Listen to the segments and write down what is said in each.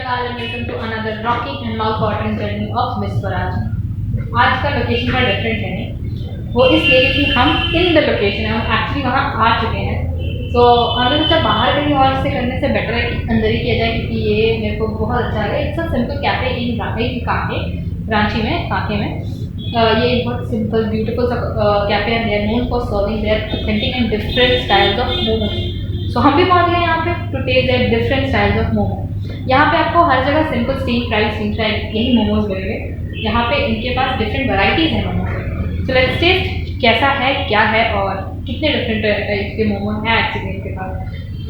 Namaskar and welcome to another rocking and mouth-watering journey of Miss Swaraj। आज का location का different है नहीं, वो इसलिए क्योंकि हम इन द लोकेशन है, हम एक्चुअली वहाँ आ चुके हैं। तो हमने सोचा बाहर कहीं और से करने से बेटर है कि अंदर ही किया जाए, क्योंकि ये मेरे को बहुत अच्छा लगा। It's a simple cafe in काके, रांची में, काके में। ये बहुत सिंपल ब्यूटीफुल सा कैफे है। They are known for serving their authentic and different styles of momos. So हम भी पहुँच गए यहाँ पे to taste their different styles of momo. यहाँ पे आपको हर जगह सिंपल स्टीम फ्राइड यही मोमोज मिलेंगे। यहाँ पे इनके पास डिफरेंट वैरायटीज़ हैं मोमोज। सो लेट्स टेस्ट कैसा है, क्या है और कितने डिफरेंट टाइप के मोमो हैं एक्चुअली इनके पास।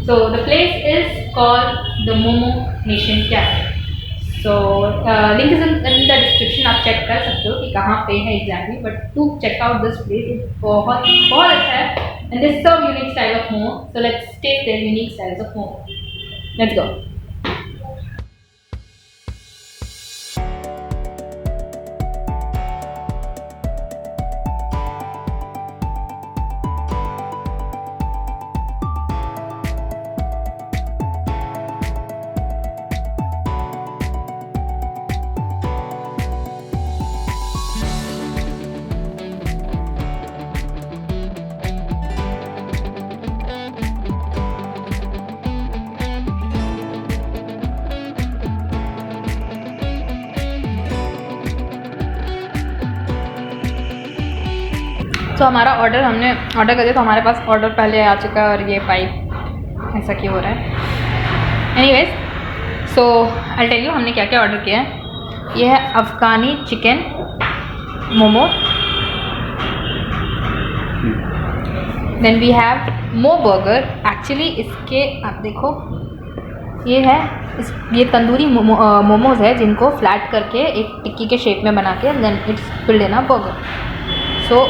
So the place is called the Momo Nation Cafe. So link is in the description, आप चेक कर सकते हो कि कहाँ पे है exactly. But to check out this place, बहुत बहुत अच्छा है and they serve unique style of momo. So let's taste their unique styles of momo. Let's go. तो हमारा ऑर्डर हमने ऑर्डर कर दिया, तो हमारे पास ऑर्डर पहले आ चुका है और ये पाइप ऐसा क्यों हो रहा है। Anyways, so I tell you हमने क्या क्या ऑर्डर किया है। ये है Afghani chicken momo, then we have मो बर्गर। एक्चुअली इसके आप देखो, ये है ये तंदूरी मोमोज है जिनको फ्लैट करके एक टिक्की के शेप में बना के then it's filled in a burger. So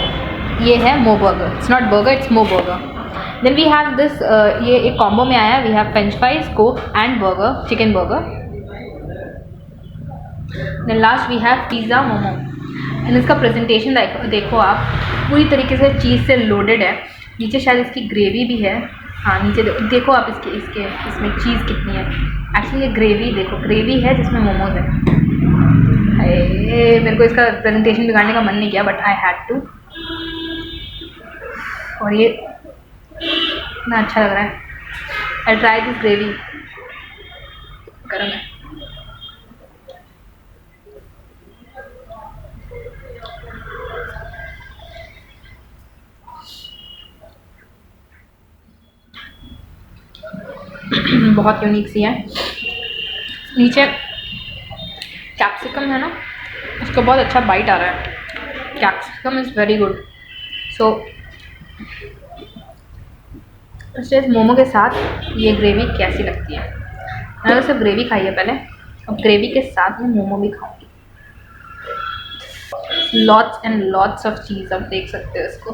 ये है mo burger, it's not burger, it's mo burger. Then we have this, ये एक कॉम्बो में आया। We have French fries, Coke and burger, chicken burger. Then last we have pizza momo. And इसका presentation देखो आप, पूरी तरीके से चीज़ से लोडेड है। नीचे शायद इसकी ग्रेवी भी है। हाँ, नीचे देखो आप इसमें चीज़ कितनी है। एक्चुअली ये ग्रेवी देखो, ग्रेवी है जिसमें मोमोज है। मेरे को इसका प्रेजेंटेशन बिगाड़ने का मन नहीं किया, बट आई हैड टू। और ये इतना अच्छा लग रहा है। आई ट्राई दिस ग्रेवी, गरम है। बहुत यूनिक सी है। नीचे कैप्सिकम है ना, उसका बहुत अच्छा बाइट आ रहा है। Capsicum is very good. So इस मोमो के साथ ये ग्रेवी कैसी लगती है। मैंने तो सिर्फ ग्रेवी खाई है पहले, अब ग्रेवी के साथ में मोमो भी खाऊंगी। लॉट्स एंड लॉट्स ऑफ चीज़, आप देख सकते हो इसको।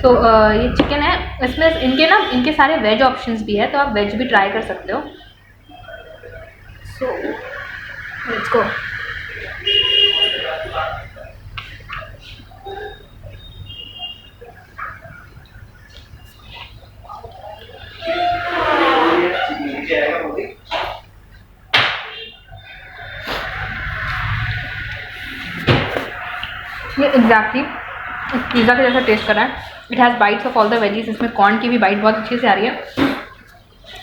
सो ये चिकन है, इसमें इनके सारे वेज ऑप्शंस भी है, तो आप वेज भी ट्राई कर सकते हो। So let's go. ये एग्जैक्टली पिज़्ज़ा के जैसा टेस्ट कर रहा है। It has bites of all the veggies. इसमें कॉर्न की भी बाइट बहुत अच्छे से आ रही है।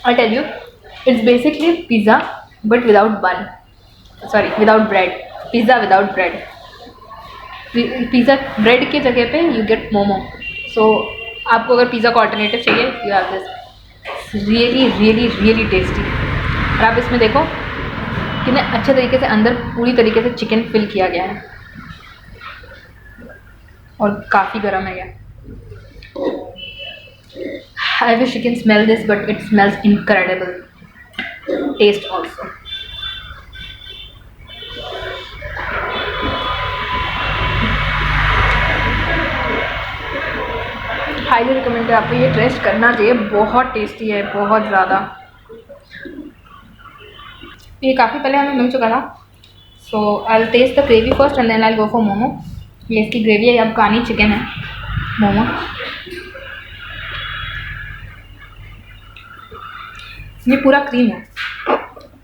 I tell you, it's basically pizza but without bun, sorry without bread. Pizza without bread. Pizza bread की जगह पे यू गेट मोमो। सो आपको अगर पिज़्ज़ा का ऑल्टरनेटिव चाहिए, you have this. Really really really tasty. और आप इसमें देखो कितने अच्छे तरीके से अंदर पूरी तरीके से चिकन फिल किया गया है और काफ़ी गर्म है ये। I wish you can smell this, but it smells incredible. Taste also. Highly recommend है, आपको ये टेस्ट करना चाहिए। बहुत टेस्टी है, बहुत ज़्यादा। ये काफ़ी पहले हमें मिल चुका था। So I will taste the gravy first and then I will go for momo. ये इसकी ग्रेवी है, अफगानी चिकन है। मोमो। ये पूरा क्रीम है,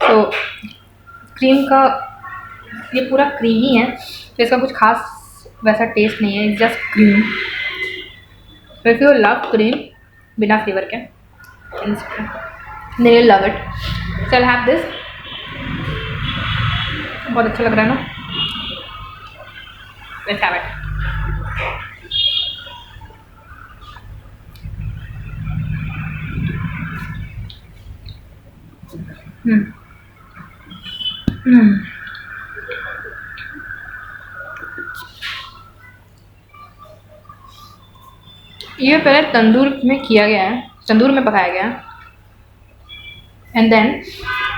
तो क्रीम का ये पूरा क्रीमी है, तो इसका कुछ खास वैसा टेस्ट नहीं है, it's just cream. If you love cream बिना फ्लेवर के, दे love it. So I have this. बहुत अच्छा लग रहा है ना, लेट्स हैव इट। ये पहले तंदूर में किया गया है, तंदूर में पकाया गया है, एंड देन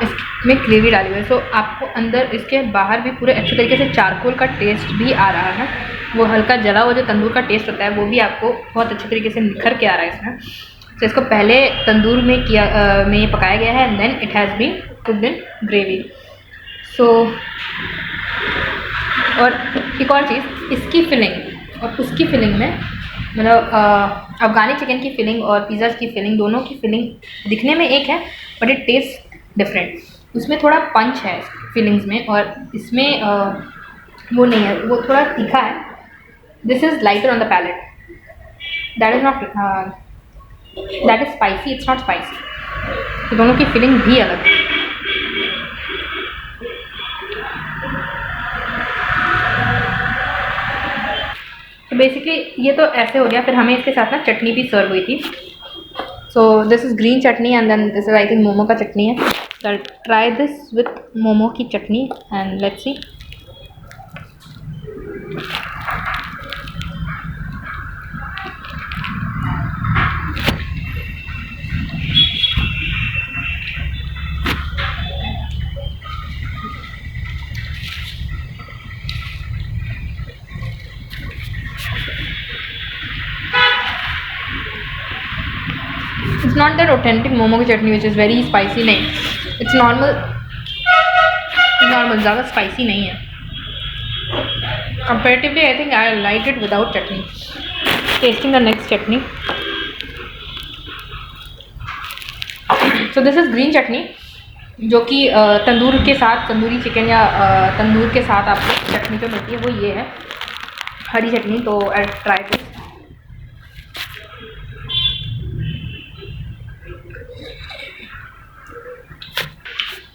इसमें ग्रेवी डाली हुई है। सो आपको अंदर इसके बाहर भी पूरे अच्छे तरीके से चारकोल का टेस्ट भी आ रहा है, वो हल्का जला हुआ जो तंदूर का टेस्ट होता है वो भी आपको बहुत अच्छे तरीके से निखर के आ रहा है इसमें। तो इसको पहले तंदूर में में पकाया गया है, and then it has been cooked in gravy. So और एक और चीज़, इसकी फिलिंग और उसकी फिलिंग में, मतलब अफ़गानी चिकन की फिलिंग और पिज़्ज़ा की फिलिंग, दोनों की फिलिंग दिखने में एक है बट इट टेस्ट डिफरेंट। उसमें थोड़ा पंच है फिलिंग्स में, और इसमें वो नहीं है, वो थोड़ा तीखा है। This is lighter on the palate, that is not, that is spicy, it's not spicy. तो दोनों की फिलिंग भी अलग है। तो बेसिकली ये तो ऐसे हो गया, फिर हमें इसके साथ ना चटनी भी सर्व हुई थी। So this is green chutney, and then this is I think momo का चटनी है। So try this with momo की chutney and let's see. It's not that authentic momo की chutney which is very spicy, नहीं, it's normal, ज़्यादा स्पाइसी नहीं है। Comparatively I think I like it without chutney. Tasting the next chutney. So this is green chutney, जो कि तंदूर के साथ, tandoori chicken या तंदूर के साथ आपको चटनी जो मिलती है वो ये है, हरी चटनी। तो I try this.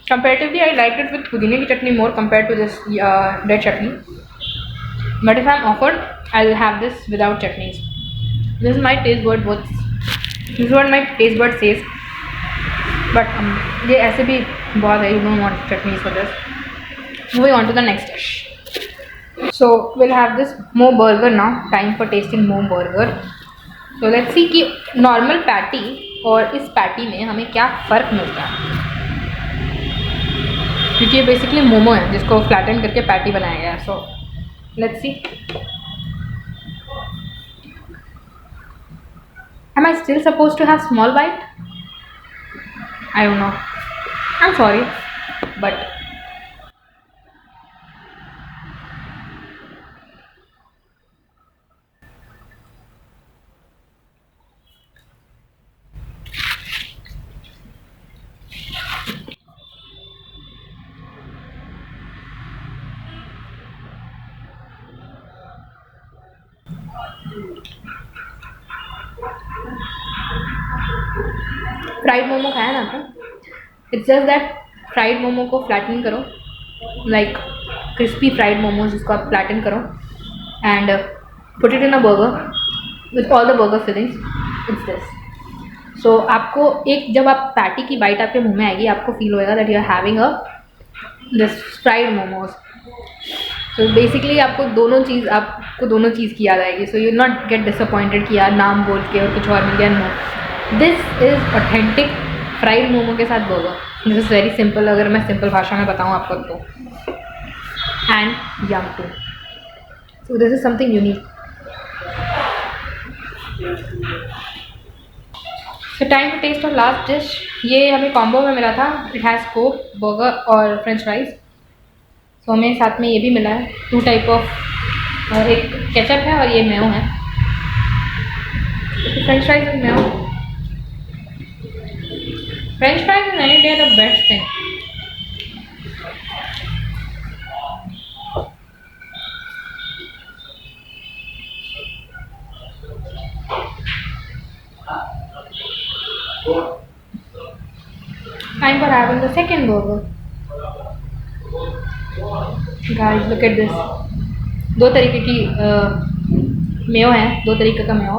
Comparatively, I liked it with pudine ki chutney more compared to this red chutney. But if I'm offered, I'll have this without chutneys. This is my taste bud. This is what my taste bud says. But ये ऐसे भी बहुत है. You don't want chutneys for this. Moving on to the next dish. So we'll have this Mo burger now. Time for tasting Mo burger. So let's see कि normal patty और इस patty में हमें क्या फ़र्क मिलता है, क्योंकि ये बेसिकली मोमो है जिसको फ्लैटन करके पैटी बनाया गया है। So let's see. Am I still suppose to have small bite? I don't know, I am sorry but fried momo खाया ना आपने? It's just that fried momo को फ्लैटन करो, लाइक क्रिस्पी फ्राइड मोमोज, जिसको आप फ्लैटन करो and put it in a burger with all the burger fillings. It's this. So आपको एक, जब आप पैटी की बाइट आपके मुंह में आएगी, आपको फील होएगा that you are having a this fried momos. तो बेसिकली आपको दोनों चीज़ की याद आएगी। So you not get disappointed कि यार नाम बोल के और कुछ और मिल गया। No, this is authentic fried momo के साथ burger. This is very simple, अगर मैं सिंपल भाषा में बताऊँ आपको तो, and yum too. So this is something unique. So time to taste of last dish. ये हमें कॉम्बो में मिला था। इट हैज़ कोक, बर्गर और फ्रेंच फ्राइज। सो हमें साथ में ये भी मिला है, 2 टाइप ऑफ, एक केचप है और ये मेयो है। French fries with mayo. French fries is any day the best thing. Time for having the second burger. Guys, look at this. दो तरीके की मेयो है, दो तरीके का Mayo.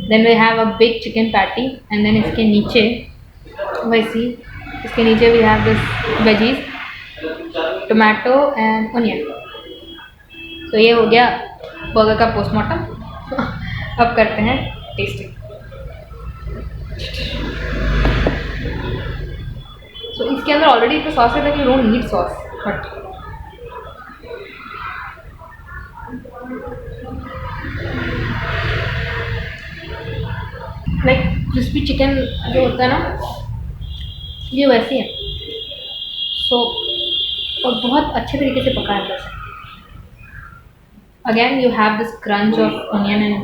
Then we have a big chicken patty and then इसके नीचे वैसी इसके नीचे we have this veggies, tomato and onion. तो ये हो गया बर्गर का पोस्टमार्टम. अब करते हैं टेस्टिंग. तो इसके अंदर ऑलरेडी इतना सॉस है कि you don't need sauce. But like crispy chicken जो होता है ना, ये वैसे है. सो और बहुत अच्छे तरीके से पका है अंदर से. Again you have this crunch of onion and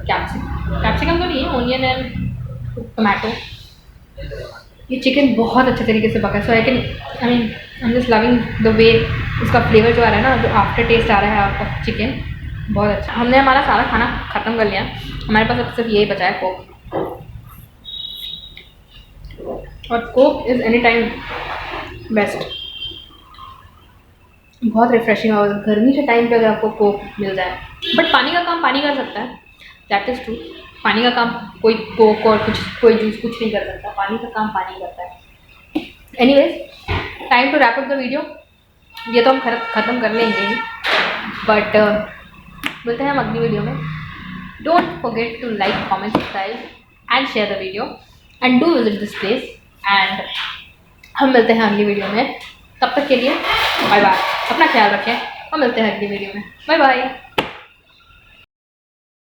capsicum तो नहीं है, ऑनियन एंड टोमेटो. ये चिकन बहुत अच्छे तरीके से पका है. So I mean I am just loving the way इसका फ्लेवर जो आ रहा है ना, जो आफ्टर टेस्ट आ रहा है ऑफ चिकन, बहुत अच्छा. हमने हमारा सारा खाना ख़त्म कर लिया. हमारे पास अब सिर्फ यही बचा है, कोक. और Coke is any time best. बहुत रिफ्रेशिंग होगा गर्मी के टाइम पे अगर आपको कोक मिल जाए. बट पानी का काम पानी कर सकता है, दैट इज़ ट्रू. पानी का काम कोई कोक और कोई जूस कुछ नहीं कर सकता. पानी का काम पानी करता है. Anyways, time to wrap up the video. ये तो हम ख़त्म कर लेंगे ही, बट मिलते हैं हम अगली वीडियो में. Don't forget to like, comment, subscribe and share the video and do visit this place. And हम मिलते हैं अगली वीडियो में. तब तक के लिए बाय बाय. अपना ख्याल रखें. हम मिलते हैं अगली वीडियो में. Bye bye.